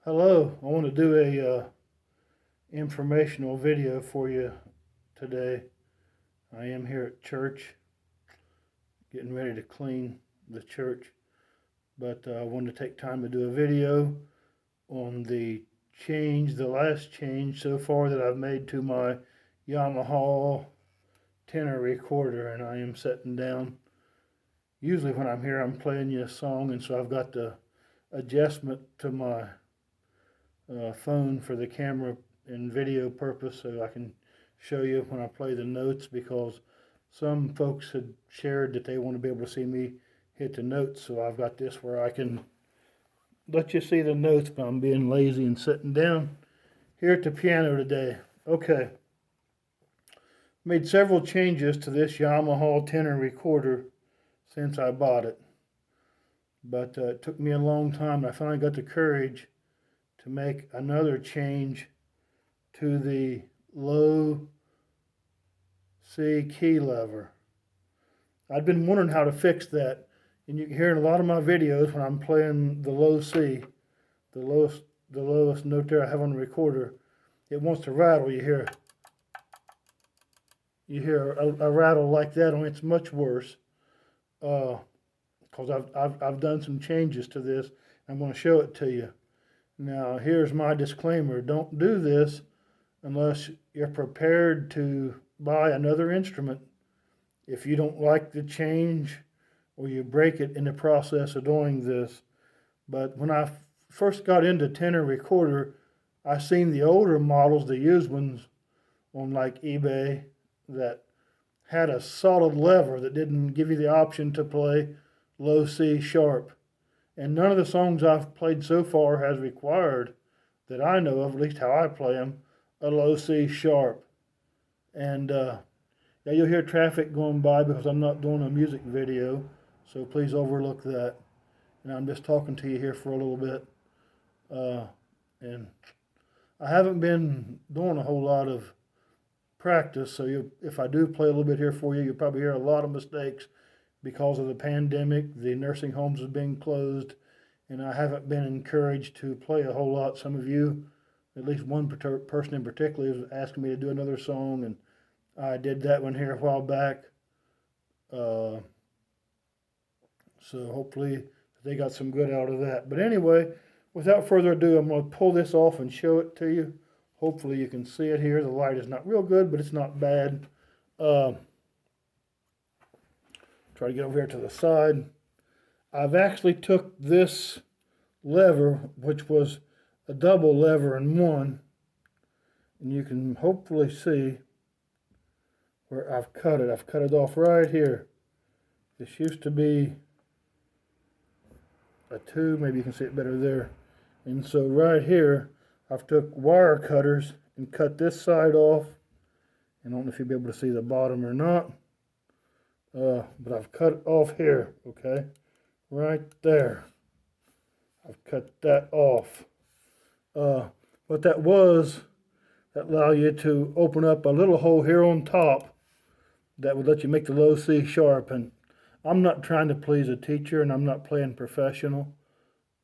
Hello, I want to do a informational video for you today. I am here at church, getting ready to clean the church, but I wanted to take time to do a video on the last change so far that I've made to my Yamaha tenor recorder, and I am sitting down. Usually when I'm here, I'm playing you a song, and so I've got the adjustment to my phone for the camera and video purpose, so I can show you when I play the notes, because some folks had shared that they want to be able to see me hit the notes. So I've got this where I can let you see the notes, but I'm being lazy and sitting down here at the piano today. Okay. Made several changes to this Yamaha tenor recorder since I bought it, but it took me a long time. I finally got the courage to make another change to the low C key lever. I've been wondering how to fix that, and you can hear in a lot of my videos when I'm playing the low C, the lowest note there I have on the recorder, it wants to rattle. You hear a rattle like that, and it's much worse. Because I've done some changes to this. I'm going to show it to you. Now, here's my disclaimer. Don't do this unless you're prepared to buy another instrument. If you don't like the change or you break it in the process of doing this. But when I first got into tenor recorder, I seen the older models, the used ones on like eBay, that had a solid lever that didn't give you the option to play low C sharp. And none of the songs I've played so far has required, that I know of, at least how I play them, a low C sharp. And yeah, you'll hear traffic going by because I'm not doing a music video, so please overlook that. And I'm just talking to you here for a little bit. And I haven't been doing a whole lot of practice, so if I do play a little bit here for you, you'll probably hear a lot of mistakes because of the pandemic. The nursing homes are being closed, and I haven't been encouraged to play a whole lot. Some of you, at least one person in particular, is asking me to do another song, and I did that one here a while back. So hopefully they got some good out of that. But anyway, without further ado, I'm going to pull this off and show it to you. Hopefully you can see it here. The light is not real good, but it's not bad. Try to get over here to the side. I've actually took this lever, which was a double lever in one, and you can hopefully see where I've cut it. I've cut it off right here. This used to be a 2, maybe you can see it better there. And so right here, I've took wire cutters and cut this side off. I don't know if you'll be able to see the bottom or not. But I've cut off here, okay? Right there. I've cut that off. What that was, that allowed you to open up a little hole here on top that would let you make the low C sharp. And I'm not trying to please a teacher, and I'm not playing professional.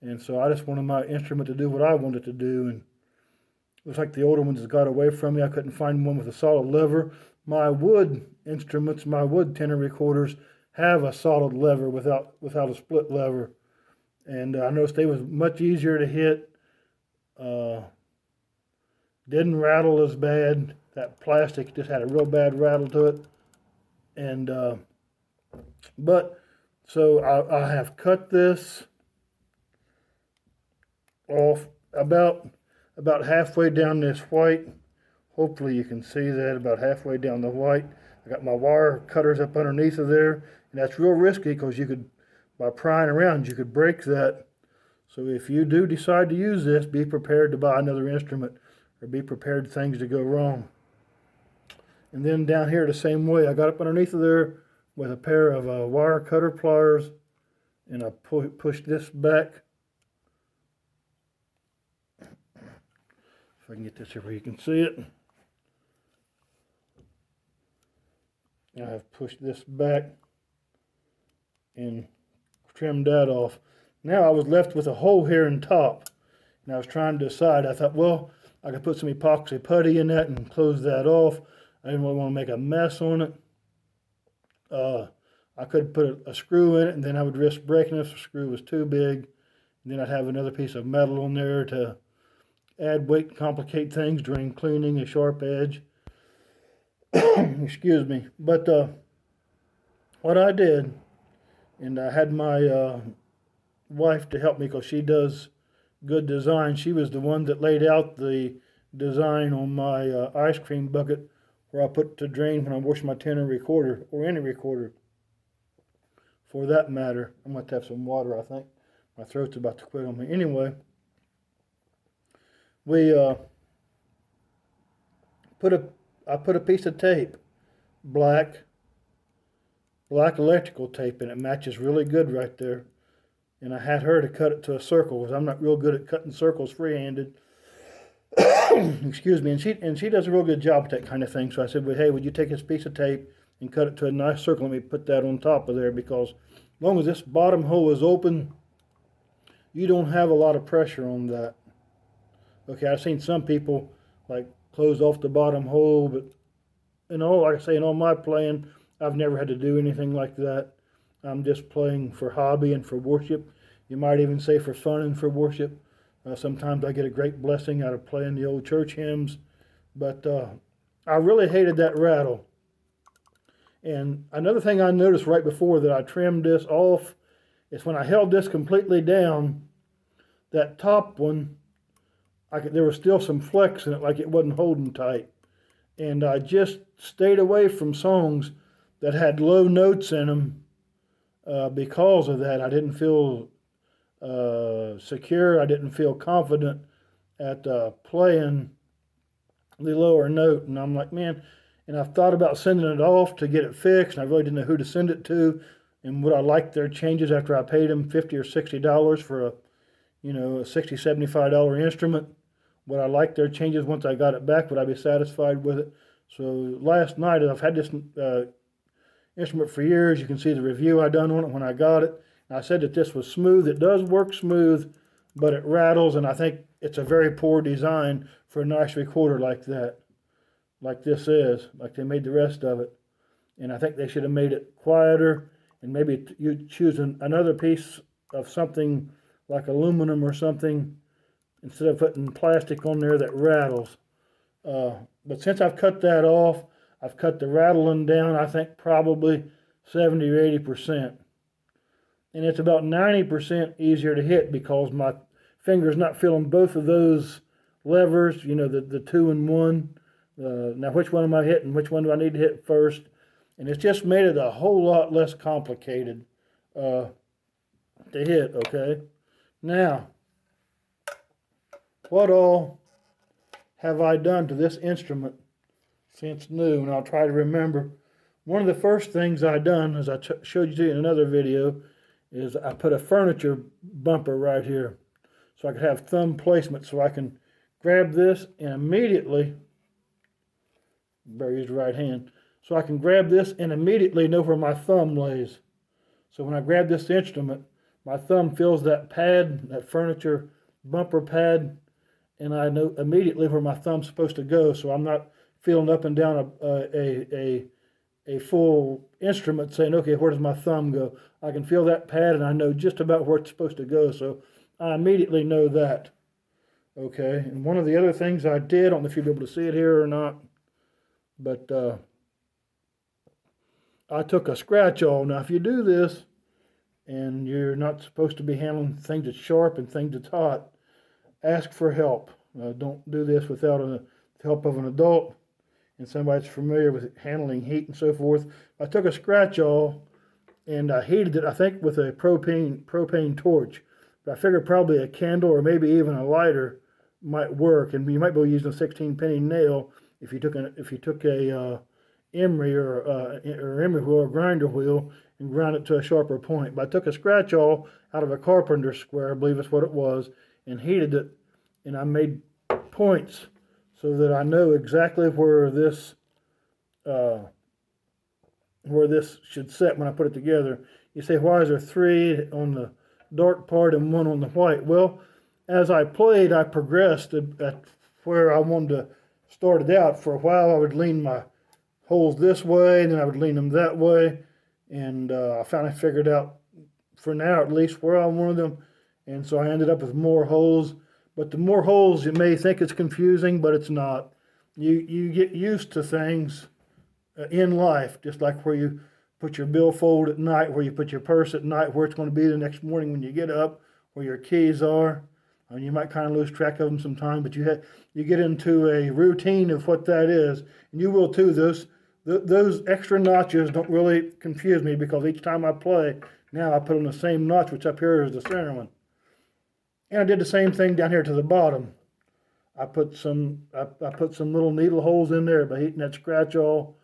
And so I just wanted my instrument to do what I wanted to do. And it looks like the older ones got away from me. I couldn't find one with a solid lever. My wood instruments, my wood tenor recorders, have a solid lever without a split lever. And I noticed they was much easier to hit. Didn't rattle as bad. That plastic just had a real bad rattle to it. And so I have cut this off about halfway down this white. Hopefully you can see that, about halfway down the white. I got my wire cutters up underneath of there, and that's real risky because you could, by prying around, you could break that. So if you do decide to use this, be prepared to buy another instrument, or be prepared for things to go wrong. And then down here the same way, I got up underneath of there with a pair of wire cutter pliers, and I pushed this back. If I can get this here where you can see it. I have pushed this back and trimmed that off. Now I was left with a hole here in top, And I was trying to decide. I thought, well, I could put some epoxy putty in that and close that off. I didn't really want to make a mess on it. I could put a screw in it, and then I would risk breaking it if the screw was too big. And then I'd have another piece of metal on there to add weight and complicate things during cleaning a sharp edge. Excuse me. But what I did, and I had my wife to help me because she does good design. She was the one that laid out the design on my ice cream bucket where I put to drain when I wash my Tenor recorder, or any recorder for that matter. I'm going to have some water, I think. My throat's about to quit on me. Anyway, I put a piece of tape, black electrical tape, and it matches really good right there. And I had her to cut it to a circle because I'm not real good at cutting circles free-handed. Excuse me. And she does a real good job with that kind of thing. So I said, well, hey, would you take this piece of tape and cut it to a nice circle? Let me put that on top of there, because as long as this bottom hole is open, you don't have a lot of pressure on that. Okay, I've seen some people like close off the bottom hole, but like I say, in all my playing, I've never had to do anything like that. I'm just playing for hobby and for worship. You might even say for fun and for worship. Sometimes I get a great blessing out of playing the old church hymns, but I really hated that rattle. And another thing I noticed right before that I trimmed this off is when I held this completely down, that top one, there was still some flex in it, like it wasn't holding tight. And I just stayed away from songs that had low notes in them because of that. I didn't feel secure. I didn't feel confident at playing the lower note. And I'm like, man, and I've thought about sending it off to get it fixed, and I really didn't know who to send it to. And would I like their changes after I paid them $50 or $60 for a $60, $75 instrument? Would I like their changes once I got it back? Would I be satisfied with it? So last night, I've had this instrument for years. You can see the review I done on it when I got it. And I said that this was smooth. It does work smooth, but it rattles, and I think it's a very poor design for a nice recorder like that, like this is, like they made the rest of it. And I think they should have made it quieter, and maybe you choose another piece of something like aluminum or something instead of putting plastic on there that rattles. But since I've cut that off, I've cut the rattling down, I think probably 70 or 80%. And it's about 90% easier to hit because my finger's not feeling both of those levers, the 2 and 1. Now, which one am I hitting? Which one do I need to hit first? And it's just made it a whole lot less complicated to hit, okay? Now, what all have I done to this instrument since new? And I'll try to remember. One of the first things I done, as I showed you in another video, is I put a furniture bumper right here so I could have thumb placement, so I can grab this and immediately, better use the right hand, so I can grab this and immediately know where my thumb lays. So when I grab this instrument, my thumb feels that pad, that furniture bumper pad, and I know immediately where my thumb's supposed to go, so I'm not feeling up and down a full instrument saying, okay, where does my thumb go? I can feel that pad, and I know just about where it's supposed to go, so I immediately know that. Okay, and one of the other things I did, I don't know if you'll be able to see it here or not, but I took a scratch awl. Now, if you do this, and you're not supposed to be handling things that's sharp and things that's hot, ask for help. Don't do this without the help of an adult and somebody that's familiar with handling heat and so forth. I took a scratch awl and I heated it, I think, with a propane torch. But I figured probably a candle or maybe even a lighter might work. And you might be using a 16-penny nail if you took a emery or emery wheel or grinder wheel and ground it to a sharper point. But I took a scratch awl out of a carpenter's square, I believe that's what it was, and heated it, and I made points so that I know exactly where this should set when I put it together. You say, why is there 3 on the dark part and 1 on the white? Well, as I played, I progressed at where I wanted to start it out. For a while, I would lean my holes this way, and then I would lean them that way, and I finally figured out, for now at least, where I wanted them, and so I ended up with more holes. But the more holes, you may think it's confusing, but it's not. You get used to things in life, just like where you put your billfold at night, where you put your purse at night, where it's going to be the next morning when you get up, where your keys are. And you might kind of lose track of them sometimes, but you get into a routine of what that is, and you will too. Those extra notches don't really confuse me, because each time I play, now I put on the same notch, which up here is the center one. And I did the same thing down here to the bottom. I put some little needle holes in there by heating that scratch oil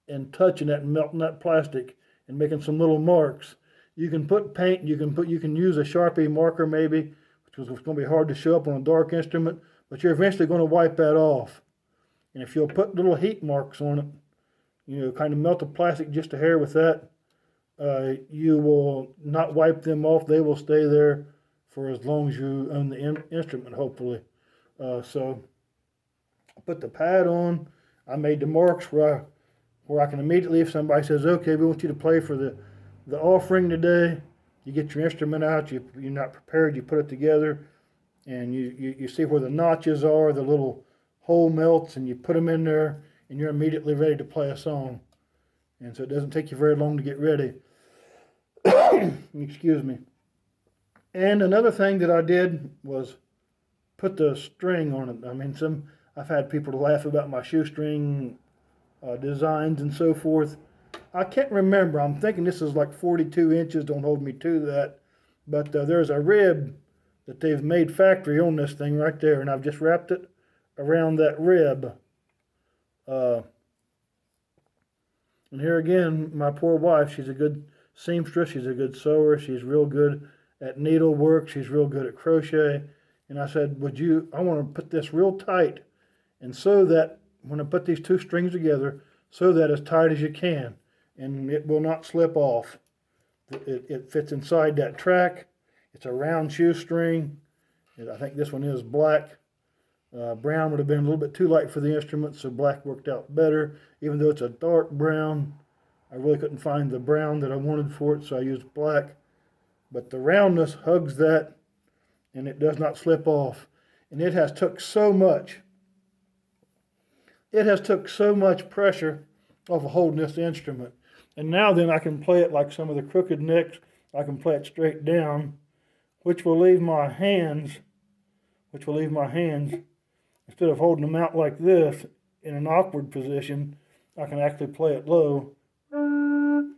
and touching that and melting that plastic and making some little marks. You can put paint, you can use a Sharpie marker maybe, which is going to be hard to show up on a dark instrument, but you're eventually going to wipe that off. And if you'll put little heat marks on it, kind of melt the plastic just a hair with that, you will not wipe them off. They will stay there for as long as you own the instrument, hopefully. So I put the pad on. I made the marks where I can immediately, if somebody says, okay, we want you to play for the offering today, you get your instrument out, you're not prepared, you put it together, and you see where the notches are, the little hole melts, and you put them in there, and you're immediately ready to play a song. And so it doesn't take you very long to get ready. Excuse me. And another thing that I did was put the string on it. I mean, I've had people laugh about my shoestring designs and so forth. I can't remember. I'm thinking this is like 42 inches. Don't hold me to that. But there's a rib that they've made factory on this thing right there, and I've just wrapped it around that rib. And here again, my poor wife, she's a good seamstress. She's a good sewer. She's real good at needlework. She's real good at crochet. And I said, I want to put this real tight, and sew that, when I put these two strings together, sew that as tight as you can, and it will not slip off. It fits inside that track. It's a round shoestring. I think this one is black. Brown would have been a little bit too light for the instrument, so black worked out better. Even though it's a dark brown, I really couldn't find the brown that I wanted for it, so I used black. But the roundness hugs that, and it does not slip off. And it has took so much pressure off of holding this instrument. And now then I can play it like some of the crooked necks. I can play it straight down, which will leave my hands, instead of holding them out like this in an awkward position, I can actually play it low. And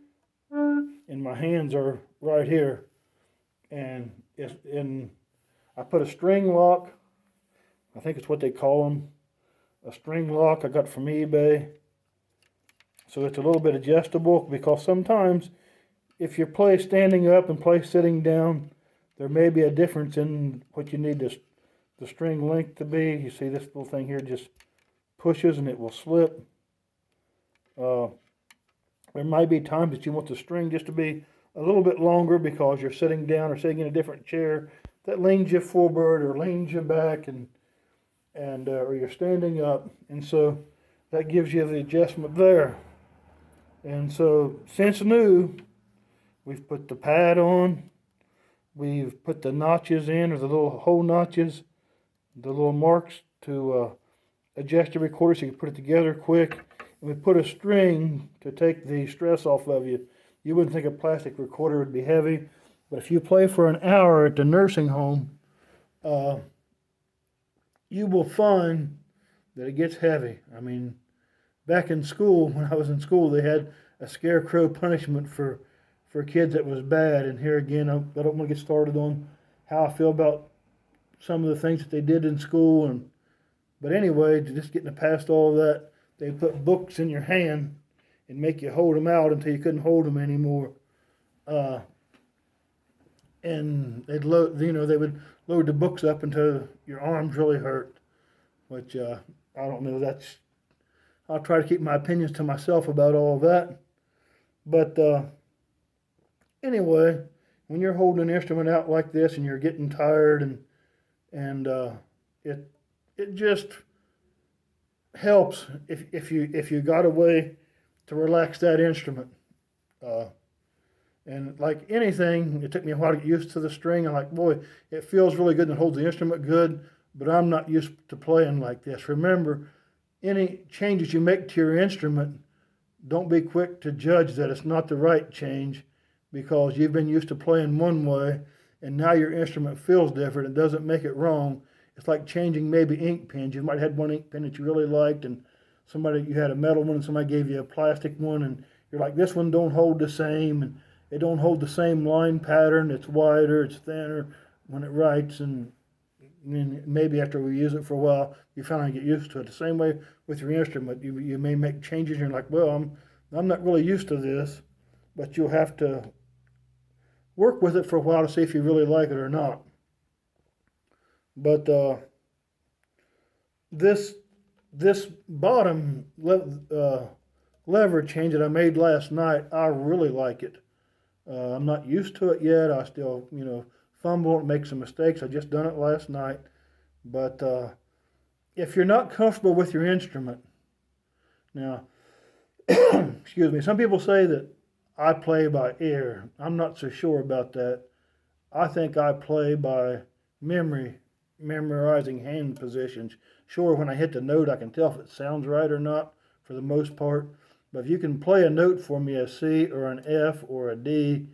my hands are right here. And I put a string lock, I think it's what they call them, a string lock I got from eBay. So it's a little bit adjustable, because sometimes if you play standing up and play sitting down, there may be a difference in what you need the string length to be. You see this little thing here just pushes and it will slip. There might be times that you want the string just to be a little bit longer because you're sitting down or sitting in a different chair that leans you forward or leans you back, and or you're standing up, and so that gives you the adjustment there. And so since new, we've put the pad on, we've put the notches in, or the little hole notches, the little marks to adjust your recorder so you can put it together quick. And we put a string to take the stress off of you. You wouldn't think a plastic recorder would be heavy, but if you play for an hour at the nursing home, you will find that it gets heavy. I mean, back in school, when I was in school, they had a scarecrow punishment for kids that was bad. And here again, I don't want to get started on how I feel about some of the things that they did in school. But anyway, just getting past all of that, they put books in your hand and make you hold them out until you couldn't hold them anymore. And they would load the books up until your arms really hurt, which I don't know. I'll try to keep my opinions to myself about all of that. But anyway, when you're holding an instrument out like this and you're getting tired and it it just helps if you got a way to relax that instrument. Uh, and like anything, it took me a while to get used to the string. I'm like, boy, it feels really good and it holds the instrument good, but I'm not used to playing like this. Remember, any changes you make to your instrument, don't be quick to judge that it's not the right change because you've been used to playing one way and now your instrument feels different. It doesn't make it wrong. It's like changing maybe ink pens. You might have had one ink pen that you really liked and you had a metal one and somebody gave you a plastic one and you're like, this one don't hold the same and it don't hold the same line pattern. It's wider, it's thinner when it writes, and maybe after we use it for a while, you finally get used to it. The same way with your instrument, you may make changes. And you're like, well, I'm not really used to this, but you'll have to work with it for a while to see if you really like it or not. But this this bottom lever change that I made last night, I really like it. I'm not used to it yet. I still, fumble and make some mistakes. I just done it last night. But if you're not comfortable with your instrument, now, excuse me, some people say that I play by ear. I'm not so sure about that. I think I play by memorizing hand positions. Sure, when I hit the note, I can tell if it sounds right or not for the most part. But if you can play a note for me, a C or an F or a D,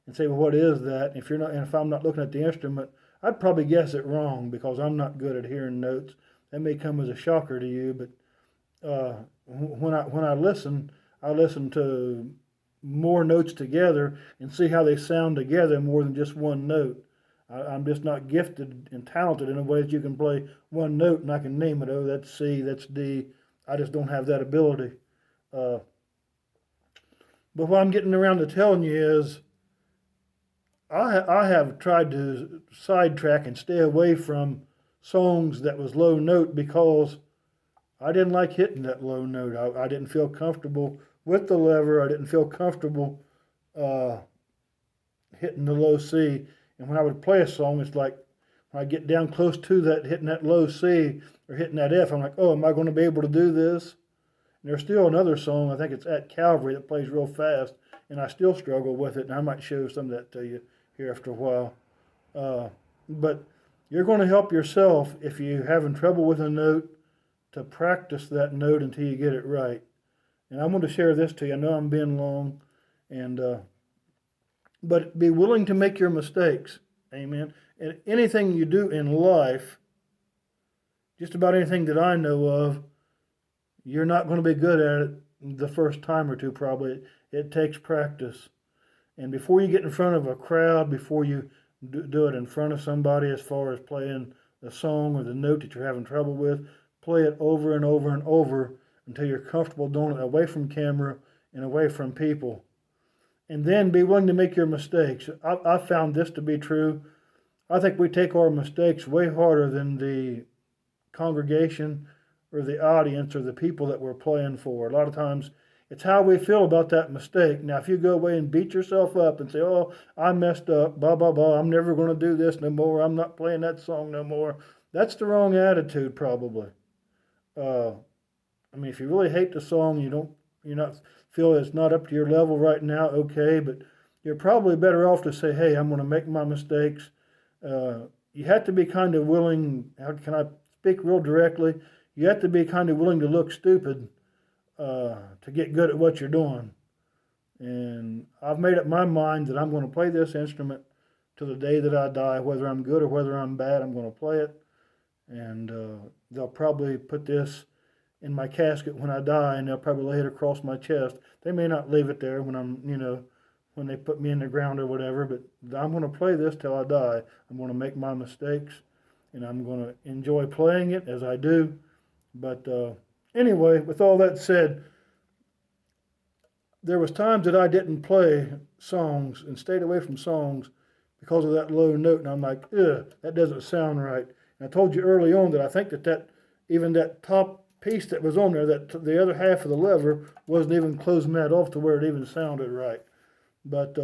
and say, well, what is that? And if I'm not looking at the instrument, I'd probably guess it wrong because I'm not good at hearing notes. That may come as a shocker to you, but when I listen to more notes together and see how they sound together more than just one note. I'm just not gifted and talented in a way that you can play one note and I can name it. Oh, that's C, that's D. I just don't have that ability. But what I'm getting around to telling you is I have tried to sidetrack and stay away from songs that was low note because I didn't like hitting that low note. I didn't feel comfortable with the lever. I didn't feel comfortable hitting the low C. And when I would play a song, it's like when I get down close to that, hitting that low C or hitting that F, I'm like, oh, am I going to be able to do this? And there's still another song, I think it's At Calvary, that plays real fast, and I still struggle with it, and I might show some of that to you here after a while. But you're going to help yourself if you're having trouble with a note to practice that note until you get it right. And I'm going to share this to you. I know I'm being long, and but be willing to make your mistakes. Amen. And anything you do in life, just about anything that I know of, you're not going to be good at it the first time or two probably. It takes practice. And before you get in front of a crowd, before you do it in front of somebody as far as playing the song or the note that you're having trouble with, play it over and over and over until you're comfortable doing it away from camera and away from people. And then be willing to make your mistakes. I found this to be true. I think we take our mistakes way harder than the congregation or the audience or the people that we're playing for. A lot of times it's how we feel about that mistake. Now, if you go away and beat yourself up and say, oh, I messed up, blah, blah, blah, I'm never going to do this no more, I'm not playing that song no more, that's the wrong attitude probably. If you really hate the song, you're not feel it's not up to your level right now, okay, but you're probably better off to say, hey, I'm going to make my mistakes. You have to be kind of willing, how can I speak real directly? You have to be kind of willing to look stupid to get good at what you're doing. And I've made up my mind that I'm going to play this instrument to the day that I die, whether I'm good or whether I'm bad, I'm going to play it. And they'll probably put this in my casket when I die, and they'll probably lay it across my chest. They may not leave it there when when they put me in the ground or whatever, but I'm going to play this till I die. I'm going to make my mistakes, and I'm going to enjoy playing it as I do. But anyway, with all that said, there was times that I didn't play songs and stayed away from songs because of that low note, and I'm like, ugh, that doesn't sound right. And I told you early on that I think that even that top piece that was on there, that the other half of the lever wasn't even closing that off to where it even sounded right. But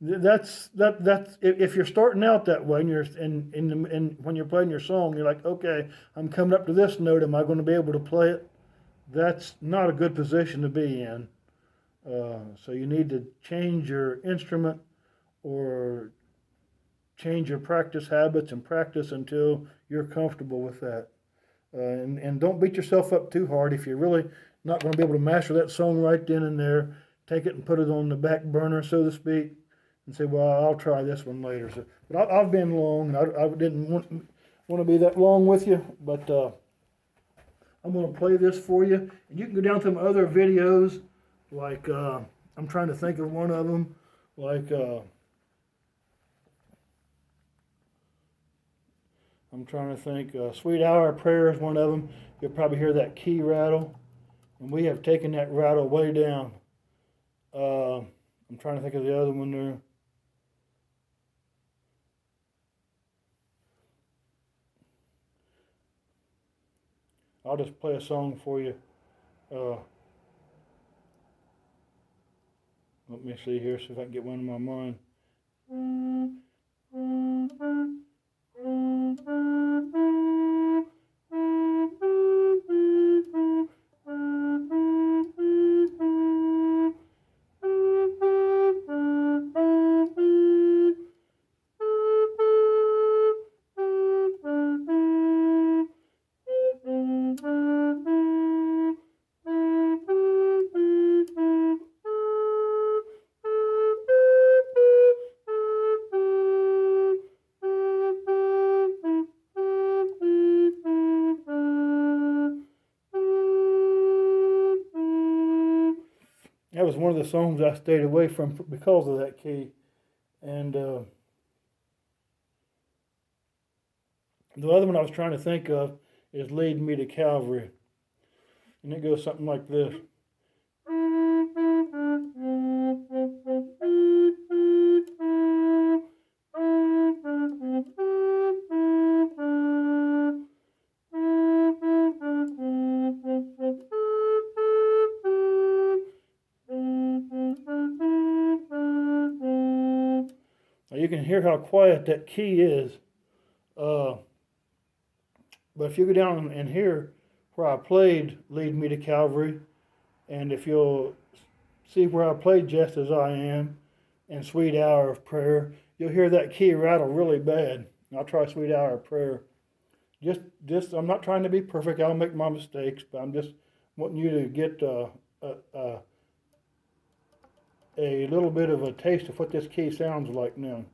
That's if you're starting out that way and you're and when you're playing your song, you're like, okay, I'm coming up to this note. Am I going to be able to play it? That's not a good position to be in. So you need to change your instrument or change your practice habits and practice until you're comfortable with that. And don't beat yourself up too hard if you're really not going to be able to master that song right then and there. Take it and put it on the back burner, so to speak, and say, well, I'll try this one later. So, but I've been long, and I didn't want to be that long with you, but I'm going to play this for you. And you can go down to my other videos, like I'm trying to think of one of them, like I'm trying to think, Sweet Hour of Prayer is one of them. You'll probably hear that key rattle, and we have taken that rattle way down. I'm trying to think of the other one there. I'll just play a song for you. Let me see here, see if I can get one in my mind. That was one of the songs I stayed away from because of that key. And the other one I was trying to think of is Lead Me to Calvary. And it goes something like this. Now you can hear how quiet that key is. But if you go down and hear where I played Lead Me to Calvary, and if you'll see where I played Just As I Am and Sweet Hour of Prayer, you'll hear that key rattle really bad. I'll try Sweet Hour of Prayer. I'm not trying to be perfect. I'll make my mistakes, but I'm just wanting you to get a little bit of a taste of what this key sounds like now.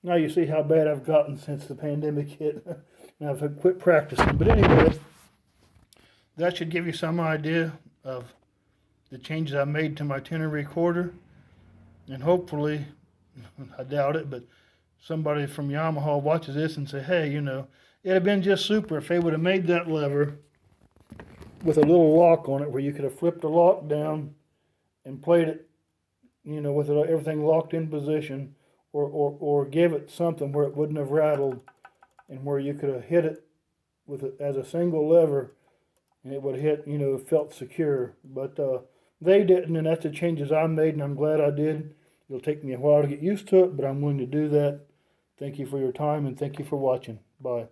Now you see how bad I've gotten since the pandemic hit. And I've quit practicing. But anyway, that should give you some idea of the changes I made to my tenor recorder. And hopefully, I doubt it, but somebody from Yamaha watches this and say, hey, it'd have been just super if they would have made that lever with a little lock on it where you could have flipped the lock down and played it, with everything locked in position. Or give it something where it wouldn't have rattled and where you could have hit it with it as a single lever and it would have hit, felt secure. But they didn't, and that's the changes I made, and I'm glad I did. It'll take me a while to get used to it, but I'm willing to do that. Thank you for your time, and thank you for watching. Bye.